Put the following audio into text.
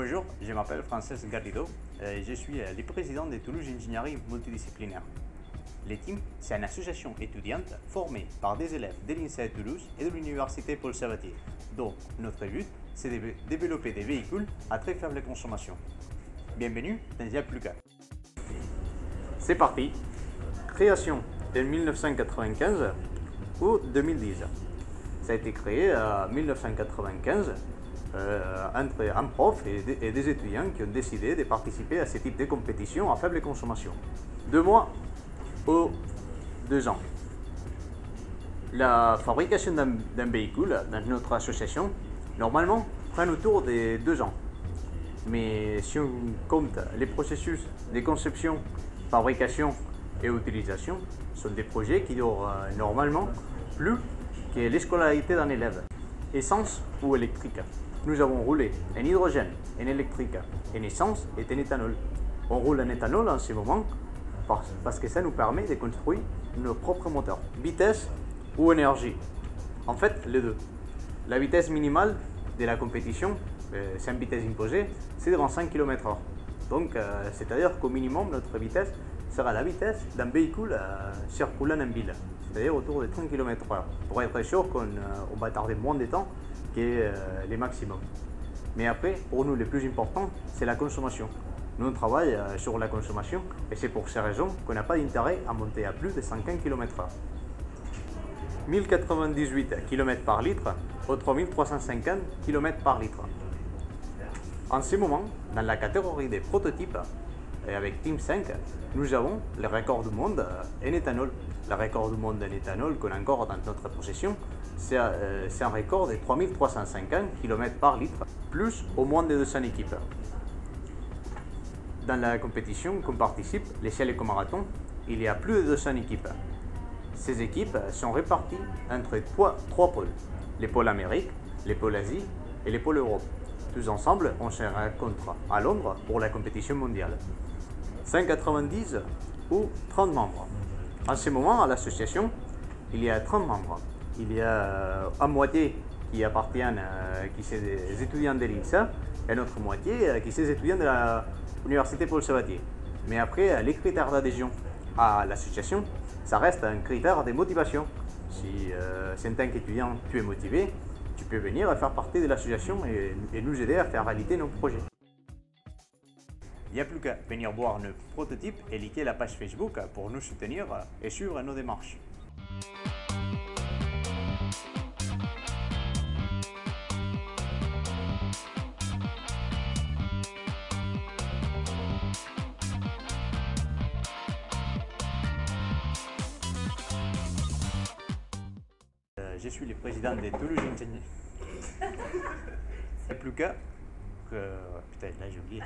Bonjour, je m'appelle Frances Garrido et je suis le président de Toulouse Ingénierie Multidisciplinaire. Les teams, c'est une association étudiante formée par des élèves de l'INSEE de Toulouse et de l'Université Paul Sabatier. Donc, notre but, c'est de développer des véhicules à très faible consommation. Bienvenue dans Yapluka. C'est parti. Création en 1995 ou 2010. Ça a été créé en 1995 entre un prof et des étudiants qui ont décidé de participer à ce type de compétition à faible consommation. 2 mois ou 2 ans. La fabrication d'un véhicule dans notre association, normalement, prend autour de 2 ans. Mais si on compte les processus de conception, fabrication et utilisation, ce sont des projets qui durent normalement plus que les scolarités d'un élève, essence ou électrique. Nous avons roulé en hydrogène, en électrique, en essence et en éthanol. On roule en éthanol en ce moment parce que ça nous permet de construire nos propres moteurs. Vitesse ou énergie? En fait, les deux. La vitesse minimale de la compétition, c'est une vitesse imposée, c'est de 25 km/h. Donc, c'est-à-dire qu'au minimum, notre vitesse sera la vitesse d'un véhicule circulant en ville, c'est-à-dire autour de 30 km/h, pour être sûr qu'on va tarder moins de temps que les maximums. Mais après, pour nous, le plus important, c'est la consommation. Nous, on travaille sur la consommation et c'est pour ces raisons qu'on n'a pas d'intérêt à monter à plus de 50 km/h. 1098 km par litre ou 3350 km par litre. En ce moment, dans la catégorie des prototypes, et avec Team 5, nous avons le record du monde en éthanol. Le record du monde en éthanol qu'on a encore dans notre possession, c'est un record de 3350 km par litre, plus au moins de 200 équipes. Dans la compétition qu'on participe, les cyclo-marathons, il y a plus de 200 équipes. Ces équipes sont réparties entre trois pôles, les pôles Amérique, les pôles Asie et les pôles Europe. Tous ensemble, on se rencontre à Londres pour la compétition mondiale. 190 ou 30 membres. En ce moment, à l'association, il y a 30 membres. Il y a une moitié qui appartiennent, qui sont des étudiants de l'INSA, et une autre moitié qui sont des étudiants de l'Université Paul Sabatier. Mais après, les critères d'adhésion à l'association, ça reste un critère de motivation. Si en tant qu'étudiant, tu es motivé, tu peux venir faire partie de l'association et nous aider à faire réalité nos projets. Il n'y a plus qu'à venir voir nos prototypes et liker la page Facebook pour nous soutenir et suivre nos démarches. Je suis le président de Toulouse Ingénierie. Il n'y a plus qu'à... Putain, là j'ai oublié.